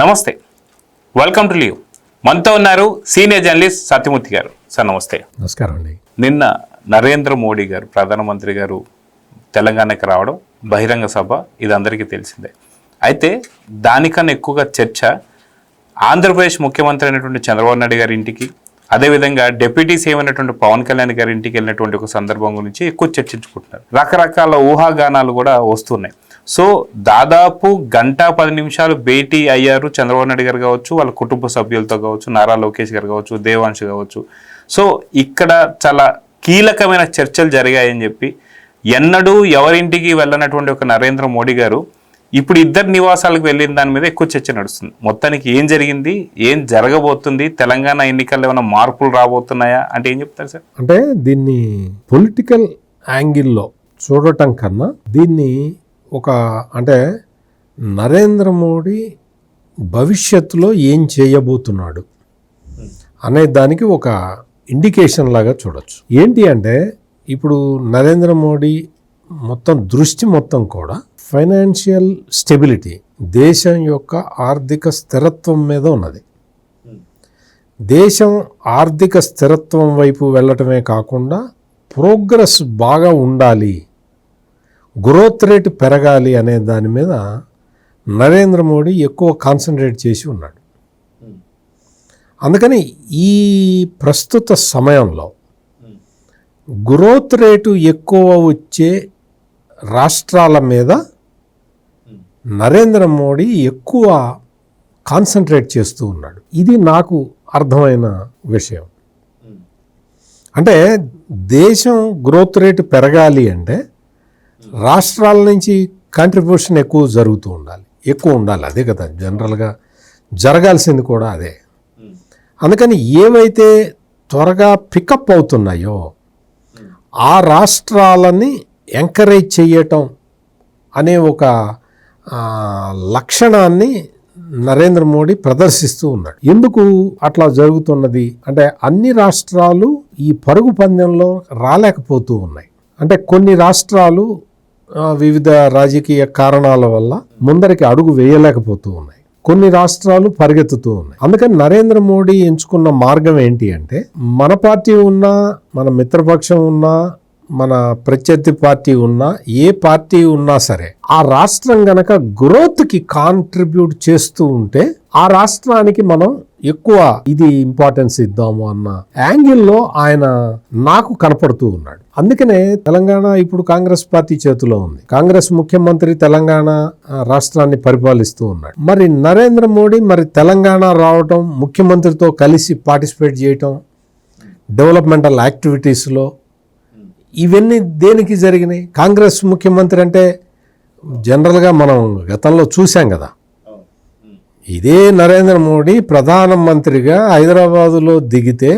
నమస్తే, welcome to leave. మనతో ఉన్నారు సీనియర్ జర్నలిస్ట్ సత్యమూర్తి గారు. సార్ నమస్తే. నమస్కారం అండి. నిన్న నరేంద్ర మోడీ గారు, ప్రధానమంత్రి గారు తెలంగాణకి రావడం, బహిరంగ సభ, ఇది అందరికీ తెలిసిందే. అయితే దానికన్నా ఎక్కువగా చర్చ ఆంధ్రప్రదేశ్ ముఖ్యమంత్రి అయినటువంటి చంద్రబాబు నాయుడు గారి ఇంటికి, అదేవిధంగా డిప్యూటీ సీఎం అయినటువంటి పవన్ కళ్యాణ్ గారి ఇంటికి వెళ్ళినటువంటి ఒక సందర్భం గురించి ఎక్కువ చర్చించుకుంటున్నారు. రకరకాల ఊహాగానాలు కూడా వస్తున్నాయి. సో దాదాపు 1:10 భేటీ అయ్యారు చంద్రబాబు నాయుడు గారు కావచ్చు, వాళ్ళ కుటుంబ సభ్యులతో కావచ్చు, నారా లోకేష్ గారు కావచ్చు, దేవాంశ్ కావచ్చు. సో ఇక్కడ చాలా కీలకమైన చర్చలు జరిగాయని చెప్పి, ఎన్నడూ ఎవరింటికి వెళ్ళనటువంటి ఒక నరేంద్ర మోడీ గారు ఇప్పుడు ఇద్దరు నివాసాలకు వెళ్ళిన దాని మీద ఎక్కువ చర్చ నడుస్తుంది. మొత్తానికి ఏం జరిగింది, ఏం జరగబోతుంది, తెలంగాణ ఎన్నికల్లో ఏమైనా మార్పులు రాబోతున్నాయా అంటే ఏం చెప్తారు సార్? అంటే దీన్ని పొలిటికల్ యాంగిల్లో చూడటం కన్నా దీన్ని అంటే నరేంద్ర మోడీ భవిష్యత్తులో ఏం చేయబోతున్నాడు అనే దానికి ఒక ఇండికేషన్ లాగా చూడొచ్చు. ఏంటి అంటే ఇప్పుడు నరేంద్ర మోడీ దృష్టి మొత్తం కూడా ఫైనాన్షియల్ స్టెబిలిటీ, దేశం యొక్క ఆర్థిక స్థిరత్వం మీద ఉన్నది. దేశం ఆర్థిక స్థిరత్వం వైపు వెళ్ళటమే కాకుండా ప్రోగ్రెస్ బాగా ఉండాలి, గ్రోత్ రేట్ పెరగాలి అనే దాని మీద నరేంద్ర మోడీ ఎక్కువ కాన్సన్ట్రేట్ చేసి ఉన్నాడు. అందుకని ఈ ప్రస్తుత సమయంలో గ్రోత్ రేటు ఎక్కువ వచ్చే రాష్ట్రాల మీద నరేంద్ర మోడీ ఎక్కువ కాన్సన్ట్రేట్ చేస్తూ ఉన్నాడు. ఇది నాకు అర్థమైన విషయం. అంటే దేశం గ్రోత్ రేటు పెరగాలి అంటే రాష్ట్రాల నుంచి కాంట్రిబ్యూషన్ ఎక్కువ ఉండాలి. అదే కదా జనరల్గా జరగాల్సింది కూడా అదే. అందుకని ఏవైతే త్వరగా పికప్ అవుతున్నాయో ఆ రాష్ట్రాలని ఎంకరేజ్ చేయటం అనే ఒక లక్షణాన్ని నరేంద్ర మోడీ ప్రదర్శిస్తూ ఉన్నాడు. ఎందుకు అట్లా జరుగుతున్నది అంటే అన్ని రాష్ట్రాలు ఈ పరుగు పందెంలో రాలేకపోతూ ఉన్నాయి. అంటే కొన్ని రాష్ట్రాలు వివిధ రాజకీయ కారణాల వల్ల ముందరికి అడుగు వేయలేకపోతూ ఉన్నాయి, కొన్ని రాష్ట్రాలు పరిగెత్తుతూ ఉన్నాయి. అందుకని నరేంద్ర మోడీ ఎంచుకున్న మార్గం ఏంటి అంటే మన పార్టీ ఉన్నా, మన మిత్రపక్షం ఉన్నా, మన ప్రత్యర్థి పార్టీ ఉన్నా, ఏ పార్టీ ఉన్నా సరే ఆ రాష్ట్రం గనక గ్రోత్కి కాంట్రిబ్యూట్ చేస్తూ ఉంటే ఆ రాష్ట్రానికి మనం ఎక్కువ ఇంపార్టెన్స్ ఇద్దాము అన్న యాంగిల్లో ఆయన నాకు కనపడుతూ ఉన్నాడు. అందుకనే తెలంగాణ ఇప్పుడు కాంగ్రెస్ పార్టీ చేతిలో ఉంది. కాంగ్రెస్ ముఖ్యమంత్రి తెలంగాణ రాష్ట్రాన్ని పరిపాలిస్తూ ఉన్నాడు. మరి నరేంద్ర మోడీ తెలంగాణ రావటం, ముఖ్యమంత్రితో కలిసి పార్టిసిపేట్ చేయటం డెవలప్మెంటల్ యాక్టివిటీస్లో, ఇవన్నీ దేనికి జరిగినాయి? కాంగ్రెస్ ముఖ్యమంత్రి అంటే జనరల్గా మనం గతంలో చూసాం కదా. ఇదే నరేంద్ర మోడీ ప్రధానమంత్రిగా హైదరాబాదులో దిగితే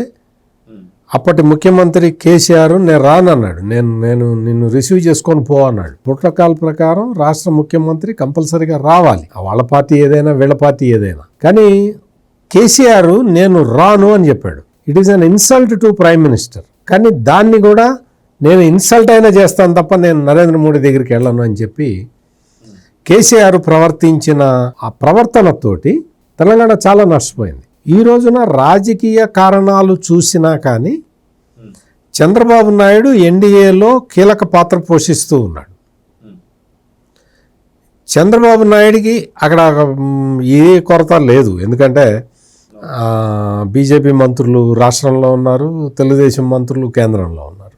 అప్పటి ముఖ్యమంత్రి కేసీఆర్ నేను రానన్నాడు, నేను నిన్ను రిసీవ్ చేసుకొని పో అన్నాడు. ప్రోటోకాల్ ప్రకారం రాష్ట్ర ముఖ్యమంత్రి కంపల్సరీగా రావాలి, వాళ్ళ పార్టీ ఏదైనా వీళ్ళ పార్టీ ఏదైనా. కానీ కేసీఆర్ నేను రాను అని చెప్పాడు. It is an insult to prime minister. కానీ దాన్ని కూడా నేను ఇన్సల్ట్ అయినా చేస్తాను తప్ప నేను నరేంద్ర మోడీ దగ్గరికి వెళ్ళను అని చెప్పి కేసీఆర్ ప్రవర్తించిన ఆ ప్రవర్తనతోటి తెలంగాణ చాలా నష్టపోయింది. ఈ రోజున రాజకీయ కారణాలు చూసినా కానీ చంద్రబాబు నాయుడు ఎన్డీఏలో కీలక పాత్ర పోషిస్తూ ఉన్నాడు. చంద్రబాబు నాయుడికి అక్కడ ఏ కొరత లేదు, ఎందుకంటే బీజేపీ మంత్రులు రాష్ట్రంలో ఉన్నారు, తెలుగుదేశం మంత్రులు కేంద్రంలో ఉన్నారు.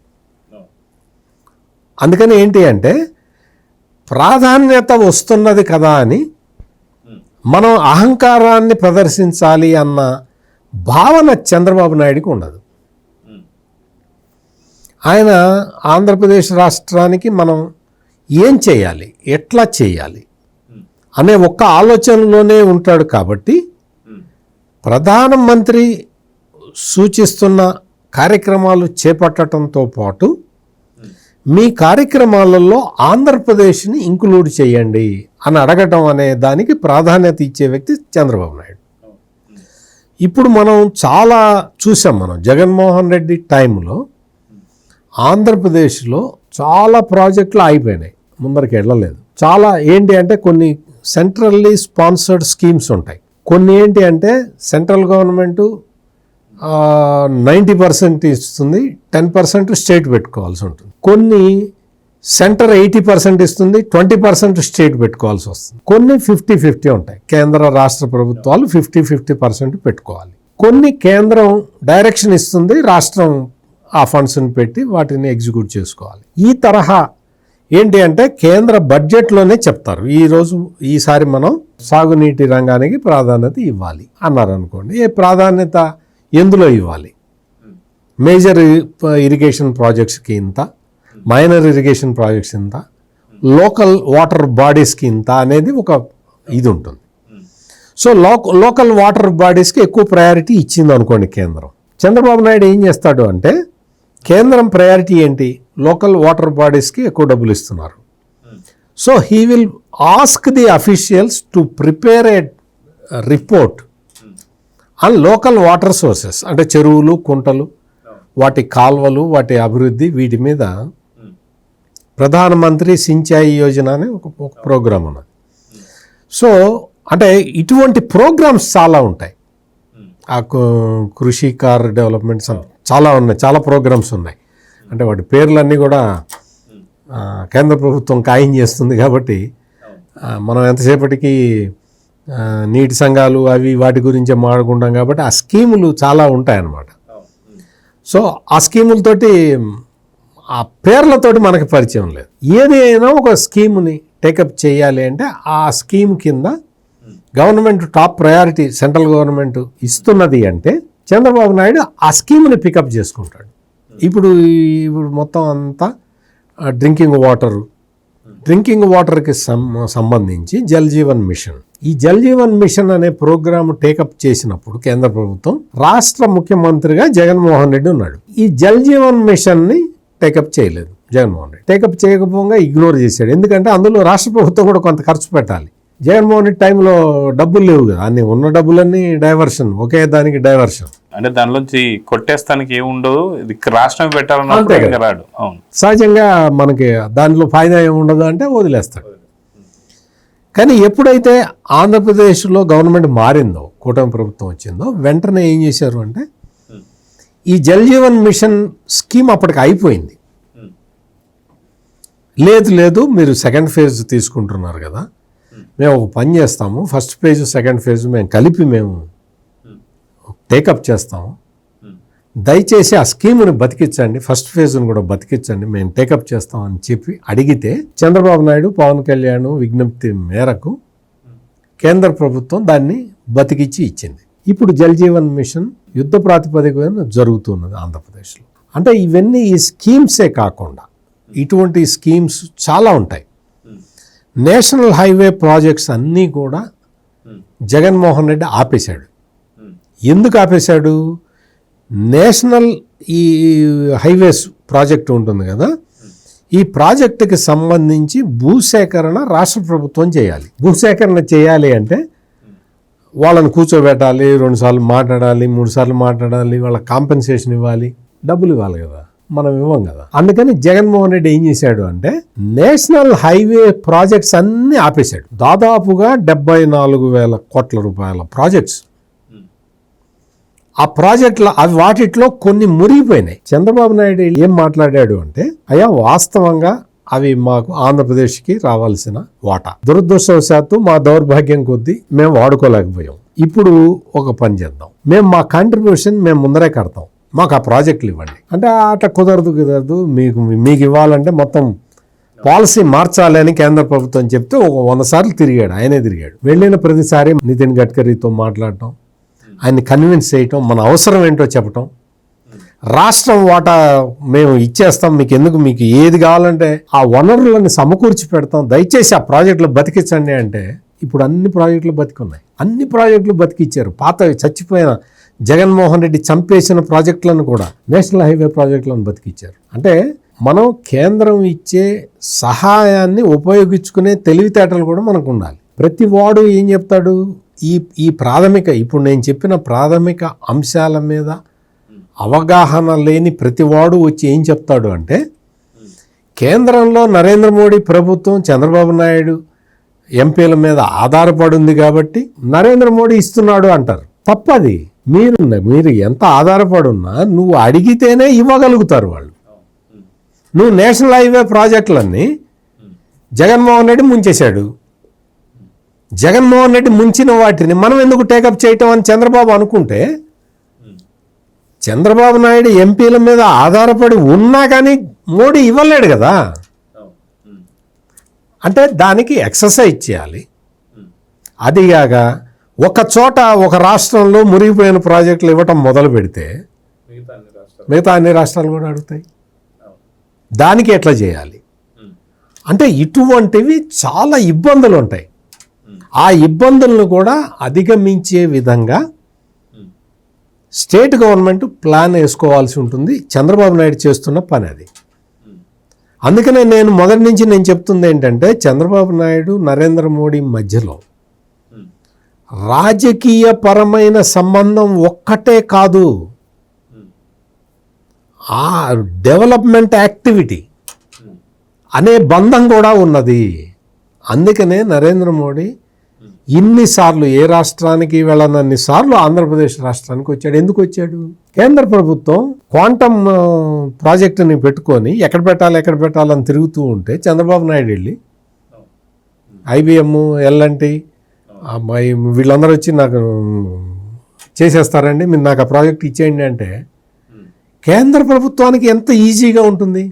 అందుకని ఏంటి అంటే ప్రాధాన్యత వస్తున్నది కదా అని మనం అహంకారాన్ని ప్రదర్శించాలి అన్న భావన చంద్రబాబు నాయుడికి ఉండదు. ఆయన ఆంధ్రప్రదేశ్ రాష్ట్రానికి మనం ఏం చేయాలి, ఎట్లా చేయాలి అనే ఒక్క ఆలోచనలోనే ఉంటాడు. కాబట్టి ప్రధానమంత్రి సూచిస్తున్న కార్యక్రమాలు చేపట్టడంతో పాటు మీ కార్యక్రమాలలో ఆంధ్రప్రదేశ్ని ఇంక్లూడ్ చేయండి అని అడగటం అనే దానికి ప్రాధాన్యత ఇచ్చే వ్యక్తి చంద్రబాబు నాయుడు. ఇప్పుడు మనం చాలా చూసాం. జగన్మోహన్ రెడ్డి టైంలో ఆంధ్రప్రదేశ్లో చాలా ప్రాజెక్టులు ఆగిపోయినాయి, ముందరికి వెళ్ళలేదు. చాలా ఏంటి అంటే కొన్ని సెంట్రల్లీ స్పాన్సర్డ్ స్కీమ్స్ ఉంటాయి, కొన్ని ఏంటి అంటే సెంట్రల్ గవర్నమెంటు 90% ఇస్తుంది, 10% స్టేట్ పెట్టుకోవాల్సి ఉంటుంది. కొన్ని సెంటర్ 80% ఇస్తుంది, 20% స్టేట్ పెట్టుకోవాల్సి వస్తుంది. కొన్ని 50-50 ఉంటాయి. కేంద్ర రాష్ట్ర ప్రభుత్వాలు 50-50% పెట్టుకోవాలి. కొన్ని కేంద్రం డైరెక్షన్ ఇస్తుంది, రాష్ట్రం ఆ ఫండ్స్ని పెట్టి వాటిని ఎగ్జిక్యూట్ చేసుకోవాలి. ఈ తరహా ఏంటి అంటే కేంద్ర బడ్జెట్లోనే చెప్తారు, ఈసారి మనం సాగునీటి రంగానికి ప్రాధాన్యత ఇవ్వాలి అన్నారు అనుకోండి. ఏ ప్రాధాన్యత ఎందులో ఇవ్వాలి? మేజర్ ఇరిగేషన్ ప్రాజెక్ట్స్కి ఇంత, మైనర్ ఇరిగేషన్ ప్రాజెక్ట్స్ ఇంత, లోకల్ వాటర్ బాడీస్కి ఇంత అనేది ఒక ఇది ఉంటుంది. సో లోకల్ వాటర్ బాడీస్కి ఎక్కువ ప్రయారిటీ ఇచ్చింది అనుకోండి కేంద్రం. చంద్రబాబు నాయుడు ఏం చేస్తాడు అంటే కేంద్రం ప్రయారిటీ ఏంటి? లోకల్ వాటర్ బాడీస్కి ఎక్కువ డబ్బులు ఇస్తున్నారు. So he will ask the officials to prepare A report on local water sources, అంటే చెరువులు, కుంటలు, వాటి కాల్వలు, వాటి అభివృద్ధి, వీటి మీద ప్రధానమంత్రి సించాయి యోజన అనే ఒక ప్రోగ్రాం ఉన్నది. సో అంటే ఇటువంటి ప్రోగ్రామ్స్ చాలా ఉంటాయి. ఆ కృషి కార్ డెవలప్మెంట్స్ చాలా ఉన్నాయి, చాలా ప్రోగ్రామ్స్ ఉన్నాయి. అంటే వాటి పేర్లన్నీ కూడా కేంద్ర ప్రభుత్వం ఖాయం చేస్తుంది కాబట్టి మనం ఎంతసేపటికి నీటి సంఘాలు అవి వాటి గురించే మాట్లాడుకుంటాం కాబట్టి ఆ స్కీములు చాలా ఉంటాయన్నమాట. సో ఆ స్కీములతోటి ఆ పేర్లతోటి మనకి పరిచయం లేదు. ఏది అయినా ఒక స్కీమ్ని టేకప్ చేయాలి అంటే ఆ స్కీమ్ కింద government top priority central government ఇస్తున్నది అంటే చంద్రబాబు నాయుడు ఆ స్కీమ్ని పికప్ చేసుకుంటాడు. ఇప్పుడు మొత్తం అంతా డ్రింకింగ్ వాటర్కి సంబంధించి జల్ జీవన్ మిషన్, ఈ జల్ జీవన్ మిషన్ అనే ప్రోగ్రామ్ టేకప్ చేసినప్పుడు కేంద్ర ప్రభుత్వం, రాష్ట్ర ముఖ్యమంత్రిగా జగన్మోహన్ రెడ్డి ఉన్నాడు. ఈ జల్ జీవన్ మిషన్ని టేకప్ చేయలేదు జగన్మోహన్ రెడ్డి. టేకప్ చేయకపోగా ఇగ్నోర్ చేశాడు. ఎందుకంటే అందులో రాష్ట్ర ప్రభుత్వం కూడా కొంత ఖర్చు పెట్టాలి. జగన్మోహన్ రెడ్డి టైంలో డబ్బులు లేవు కదా, అన్ని ఉన్న డబ్బులన్నీ డైవర్షన్, ఒకే దానికి డైవర్షన్. అంటే దానిలోంచి కొట్టేస్తానికి ఏముండదు, ఇది రాష్ట్రం పెట్టాలన్నా రాడు. సహజంగా మనకి దాంట్లో ఫాయిదా ఏముండదు అంటే వదిలేస్తాడు. కానీ ఎప్పుడైతే ఆంధ్రప్రదేశ్లో గవర్నమెంట్ మారిందో, కూటమి ప్రభుత్వం వచ్చిందో, వెంటనే ఏం చేశారు అంటే ఈ జల్ జీవన్ మిషన్ స్కీమ్ అప్పటికి అయిపోయింది. లేదు మీరు సెకండ్ ఫేజ్ తీసుకుంటున్నారు కదా, మేము ఒక పని చేస్తాము, ఫస్ట్ ఫేజ్ సెకండ్ ఫేజ్ మేము కలిపి మేము టేకప్ చేస్తాము, దయచేసి ఆ స్కీమ్ని బతికించండి, ఫస్ట్ ఫేజ్ను కూడా బతికించండి, మేము టేకప్ చేస్తామని చెప్పి అడిగితే చంద్రబాబు నాయుడు, పవన్ కళ్యాణ్ విజ్ఞప్తి మేరకు కేంద్ర ప్రభుత్వం దాన్ని బతికిచ్చి ఇచ్చింది. ఇప్పుడు జల్ జీవన్ మిషన్ యుద్ధ ప్రాతిపదికన జరుగుతున్నది ఆంధ్రప్రదేశ్లో. అంటే ఇవన్నీ ఈ స్కీమ్సే కాకుండా ఇటువంటి స్కీమ్స్ చాలా ఉంటాయి. నేషనల్ హైవే ప్రాజెక్ట్స్ అన్నీ కూడా జగన్మోహన్ రెడ్డి ఆపేశాడు. ఎందుకు ఆపేశాడు? నేషనల్ ఈ హైవేస్ ప్రాజెక్టు ఉంటుంది కదా, ఈ ప్రాజెక్టుకి సంబంధించి భూసేకరణ రాష్ట్ర ప్రభుత్వం చేయాలి. భూసేకరణ చేయాలి అంటే వాళ్ళని కూర్చోబెట్టాలి, 2 సార్లు మాట్లాడాలి, 3 సార్లు మాట్లాడాలి, వాళ్ళకి కాంపెన్సేషన్ ఇవ్వాలి, డబ్బులు ఇవ్వాలి కదా, మనం ఇవ్వం కదా. అందుకని జగన్మోహన్ రెడ్డి ఏం చేశాడు అంటే నేషనల్ హైవే ప్రాజెక్ట్స్ అన్నీ ఆపేశాడు. దాదాపుగా 74,000 కోట్ల రూపాయల ప్రాజెక్ట్స్. ఆ ప్రాజెక్టులు అవి వాటిలో కొన్ని మురిగిపోయినాయి. చంద్రబాబు నాయుడు ఏం మాట్లాడాడు అంటే, అయ్యా వాస్తవంగా అవి మాకు ఆంధ్రప్రదేశ్కి రావాల్సిన వాటా, దురదృష్టవశాత్తు మా దౌర్భాగ్యం కొద్దీ మేము వాడుకోలేకపోయాం. ఇప్పుడు ఒక పని చేద్దాం, మేము మా కాంట్రిబ్యూషన్ మేము ముందరే కడతాం, మాకు ఆ ప్రాజెక్టులు ఇవ్వండి అంటే, అట్లా కుదరదు, మీకు ఇవ్వాలంటే మొత్తం పాలసీ మార్చాలి అని కేంద్ర ప్రభుత్వం చెప్తే ఒక 100 సార్లు తిరిగాడు, ఆయనే తిరిగాడు. వెళ్ళిన ప్రతిసారి నితిన్ గడ్కరీతో మాట్లాడటం, ఆయన్ని కన్విన్స్ చేయటం, మన అవసరం ఏంటో చెప్పటం, రాష్ట్రం వాటా మేము ఇచ్చేస్తాం, మీకు ఏది కావాలంటే ఆ వనరులను సమకూర్చి పెడతాం, దయచేసి ఆ ప్రాజెక్టులు బతికించండి అంటే, ఇప్పుడు అన్ని ప్రాజెక్టులు బతికున్నాయి. అన్ని ప్రాజెక్టులు బతికిచ్చారు. పాత చచ్చిపోయిన జగన్మోహన్ రెడ్డి చంపేసిన ప్రాజెక్టులను కూడా, నేషనల్ హైవే ప్రాజెక్టులను బతికిచ్చారు. అంటే మనం కేంద్రం ఇచ్చే సహాయాన్ని ఉపయోగించుకునే తెలివితేటలు కూడా మనకు ఉండాలి. ప్రతి వాడు ఏం చెప్తాడు, ఈ ప్రాథమిక, ఇప్పుడు నేను చెప్పిన ప్రాథమిక అంశాల మీద అవగాహన లేని ప్రతివాడు వచ్చి ఏం చెప్తాడు అంటే, కేంద్రంలో నరేంద్ర మోడీ ప్రభుత్వం, చంద్రబాబు నాయుడు ఎంపీల మీద ఆధారపడి ఉంది కాబట్టి నరేంద్ర మోడీ ఇస్తున్నాడు అంటారు. తప్పది. మీరు ఎంత ఆధారపడి ఉన్నా నువ్వు అడిగితేనే ఇవ్వగలుగుతారు వాళ్ళు. నువ్వు నేషనల్ హైవే ప్రాజెక్టులన్నీ జగన్మోహన్ రెడ్డి ముంచేశాడు. జగన్మోహన్ రెడ్డి ముంచిన వాటిని మనం ఎందుకు టేకప్ చేయటం అని చంద్రబాబు అనుకుంటే, చంద్రబాబు నాయుడు ఎంపీల మీద ఆధారపడి ఉన్నా కానీ మోడీ ఇవ్వలేడు కదా. అంటే దానికి ఎక్సర్సైజ్ చేయాలి. అదిగాక ఒక చోట ఒక రాష్ట్రంలో మురిగిపోయిన ప్రాజెక్టులు ఇవ్వటం మొదలు పెడితే మిగతా అన్ని రాష్ట్రాలు కూడా అడుగుతాయి. దానికి ఎట్లా చేయాలి అంటే ఇటువంటివి చాలా ఇబ్బందులు ఉంటాయి. ఆ ఇబ్బందులను కూడా అధిగమించే విధంగా స్టేట్ గవర్నమెంట్ ప్లాన్ వేసుకోవాల్సి ఉంటుంది. చంద్రబాబు నాయుడు చేస్తున్న పని అది. అందుకనే నేను మొదటి నుంచి నేను చెప్తుంది ఏంటంటే, చంద్రబాబు నాయుడు నరేంద్ర మోడీ మధ్యలో రాజకీయ పరమైన సంబంధం ఒక్కటే కాదు, ఆ డెవలప్మెంట్ యాక్టివిటీ అనే బంధం కూడా ఉన్నది. అందుకనే నరేంద్ర మోడీ ఇన్నిసార్లు ఏ రాష్ట్రానికి వెళ్ళనన్ని సార్లు ఆంధ్రప్రదేశ్ రాష్ట్రానికి వచ్చాడు. ఎందుకు వచ్చాడు? కేంద్ర ప్రభుత్వం క్వాంటమ్ ప్రాజెక్టుని పెట్టుకొని ఎక్కడ పెట్టాలని తిరుగుతూ ఉంటే చంద్రబాబు నాయుడు వెళ్ళి IBM, L&T వీళ్ళందరూ వచ్చి నాకు చేసేస్తారండి, మీరు నాకు ఆ ప్రాజెక్ట్ ఇచ్చేయండి అంటే కేంద్ర ప్రభుత్వానికి ఎంత ఈజీగా ఉంటుంది.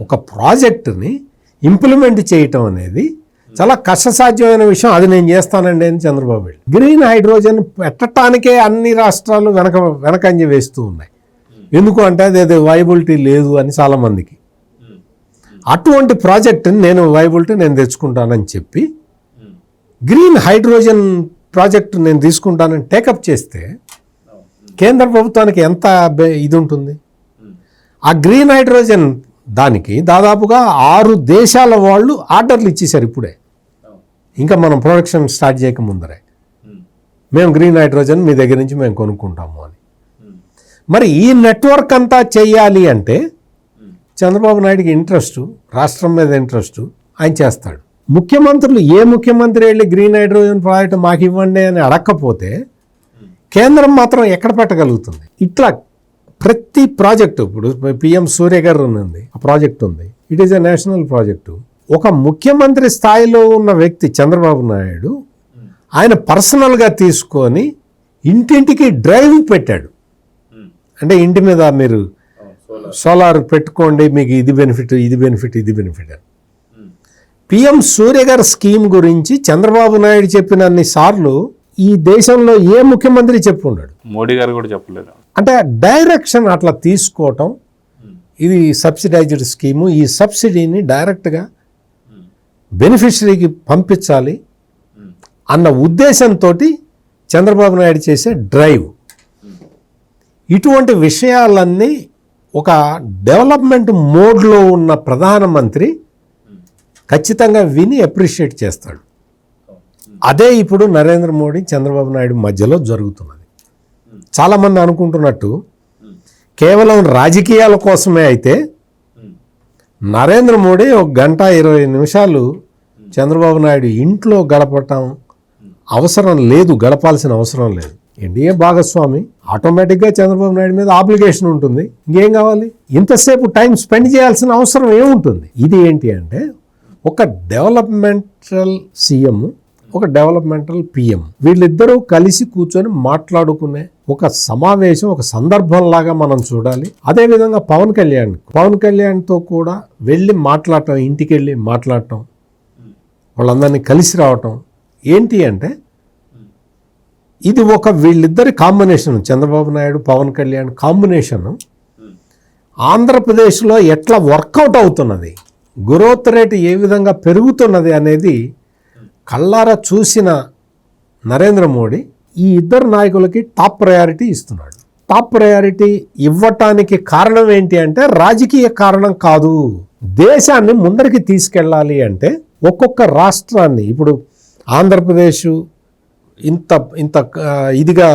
ఒక ప్రాజెక్టుని ఇంప్లిమెంట్ చేయటం అనేది చాలా కష్టసాధ్యమైన విషయం. అది నేను చేస్తానండి అని చంద్రబాబు. గ్రీన్ హైడ్రోజన్ పెట్టడానికే అన్ని రాష్ట్రాలు వెనకంజ వేస్తూ ఉన్నాయి. ఎందుకు అంటే అది వైబిలిటీ లేదు అని చాలామందికి. అటువంటి ప్రాజెక్టుని నేను తెచ్చుకుంటానని చెప్పి గ్రీన్ హైడ్రోజన్ ప్రాజెక్టు నేను తీసుకుంటానని టేకప్ చేస్తే కేంద్ర ప్రభుత్వానికి ఎంత ఇది ఉంటుంది. ఆ గ్రీన్ హైడ్రోజన్ దానికి దాదాపుగా 6 దేశాల వాళ్ళు ఆర్డర్లు ఇచ్చేశారు ఇప్పుడే, ఇంకా మనం ప్రొడక్షన్ స్టార్ట్ చేయకముందరే. మేము గ్రీన్ హైడ్రోజన్ మీ దగ్గర నుంచి మేము కొనుక్కుంటాము అని. మరి ఈ నెట్వర్క్ అంతా చేయాలి అంటే చంద్రబాబు నాయుడికి ఇంట్రెస్టు, రాష్ట్రం మీద ఇంట్రెస్టు, ఆయన చేస్తాడు. ముఖ్యమంత్రులు ఏ ముఖ్యమంత్రి వెళ్ళి గ్రీన్ హైడ్రోజన్ ప్రాజెక్టు మాకు ఇవ్వండి అని అడగకపోతే కేంద్రం మాత్రం ఎక్కడ పెట్టగలుగుతుంది? ఇట్లా ప్రతి ప్రాజెక్టు, ఇప్పుడు PM సూర్య గారు ఉంది, ఆ ప్రాజెక్ట్ ఉంది, it is a national project. ఒక ముఖ్యమంత్రి స్థాయిలో ఉన్న వ్యక్తి చంద్రబాబు నాయుడు ఆయన పర్సనల్గా తీసుకొని ఇంటింటికి డ్రైవ్ పెట్టాడు. అంటే ఇంటి మీద మీరు సోలార్ పెట్టుకోండి, మీకు ఇది బెనిఫిట్ అని. PM సూర్య గారి స్కీమ్ గురించి చంద్రబాబు నాయుడు చెప్పినన్ని సార్లు ఈ దేశంలో ఏ ముఖ్యమంత్రి చెప్పుకున్నాడు? మోడీ గారు కూడా చెప్పలేదు. అంటే డైరెక్షన్ అట్లా తీసుకోవటం, ఇది సబ్సిడైజ్డ్ స్కీము, ఈ సబ్సిడీని డైరెక్ట్గా బెనిఫిషరీకి పంపించాలి అన్న ఉద్దేశంతో చంద్రబాబు నాయుడు చేసే డ్రైవ్. ఇటువంటి విషయాలన్నీ ఒక డెవలప్మెంట్ మోడ్లో ఉన్న ప్రధానమంత్రి ఖచ్చితంగా విని అప్రిషియేట్ చేస్తాడు. అదే ఇప్పుడు నరేంద్ర మోడీ చంద్రబాబు నాయుడు మధ్యలో జరుగుతున్నది. చాలామంది అనుకుంటున్నట్టు కేవలం రాజకీయాల కోసమే అయితే నరేంద్ర మోడీ 1 గంట 20 నిమిషాలు చంద్రబాబు నాయుడు ఇంట్లో గడపటం అవసరం లేదు, గడపాల్సిన అవసరం లేదు. ఎన్డీఏ భాగస్వామి, ఆటోమేటిక్గా చంద్రబాబు నాయుడు మీద ఆబ్లిగేషన్ ఉంటుంది. ఇంకేం కావాలి? ఇంతసేపు టైం స్పెండ్ చేయాల్సిన అవసరం ఏముంటుంది? ఇది ఏంటి అంటే ఒక డెవలప్మెంటల్ సీఎం, ఒక డెవలప్మెంటల్ PM, వీళ్ళిద్దరూ కలిసి కూర్చొని మాట్లాడుకునే ఒక సమావేశం, ఒక సందర్భంలాగా మనం చూడాలి. అదేవిధంగా పవన్ కళ్యాణ్తో కూడా వెళ్ళి మాట్లాడటం, ఇంటికి వెళ్ళి మాట్లాడటం, వాళ్ళందరినీ కలిసి రావటం ఏంటి అంటే ఇది ఒక వీళ్ళిద్దరి కాంబినేషన్, చంద్రబాబు నాయుడు పవన్ కళ్యాణ్ కాంబినేషన్ ఆంధ్రప్రదేశ్లో ఎట్లా వర్కౌట్ అవుతున్నది, గ్రోత్ రేట్ ఏ విధంగా పెరుగుతున్నది అనేది కళ్ళారా చూసిన నరేంద్ర మోడీ ఈ ఇద్దరు నాయకులకి టాప్ ప్రయారిటీ ఇస్తున్నాడు. టాప్ ప్రయారిటీ ఇవ్వటానికి కారణం ఏంటి అంటే రాజకీయ కారణం కాదు. దేశాన్ని ముందరికి తీసుకెళ్ళాలి అంటే ఒక్కొక్క రాష్ట్రాన్ని, ఇప్పుడు ఆంధ్రప్రదేశ్ ఇంత ఇదిగా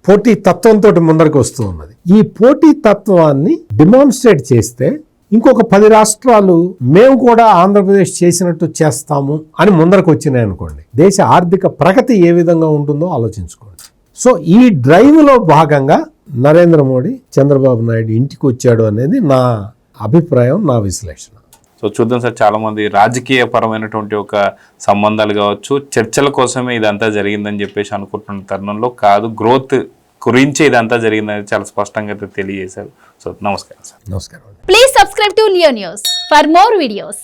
పోటీ తత్వంతో ముందరికి వస్తూ ఉన్నది. ఈ పోటీ తత్వాన్ని డిమాన్స్ట్రేట్ చేస్తే ఇంకొక 10 రాష్ట్రాలు మేము కూడా ఆంధ్రప్రదేశ్ చేసినట్టు చేస్తాము అని ముందరకు వచ్చినాయి అనుకోండి, దేశ ఆర్థిక ప్రగతి ఏ విధంగా ఉంటుందో ఆలోచించుకోండి. సో ఈ డ్రైవ్లో భాగంగా నరేంద్ర మోడీ చంద్రబాబు నాయుడు ఇంటికి వచ్చాడు అనేది నా అభిప్రాయం, నా విశ్లేషణ. సో చూద్దాం సార్, చాలా మంది రాజకీయ పరమైనటువంటి ఒక సంబంధాలు కావచ్చు, చర్చల కోసమే ఇదంతా జరిగిందని చెప్పేసి అనుకుంటున్న తరుణంలో కాదు, గ్రోత్ గురించి ఇదంతా జరిగిందని చాలా స్పష్టంగా తెలియజేశారు. సో నమస్కారం సార్. నమస్కారం. Please subscribe to Leo News for more videos.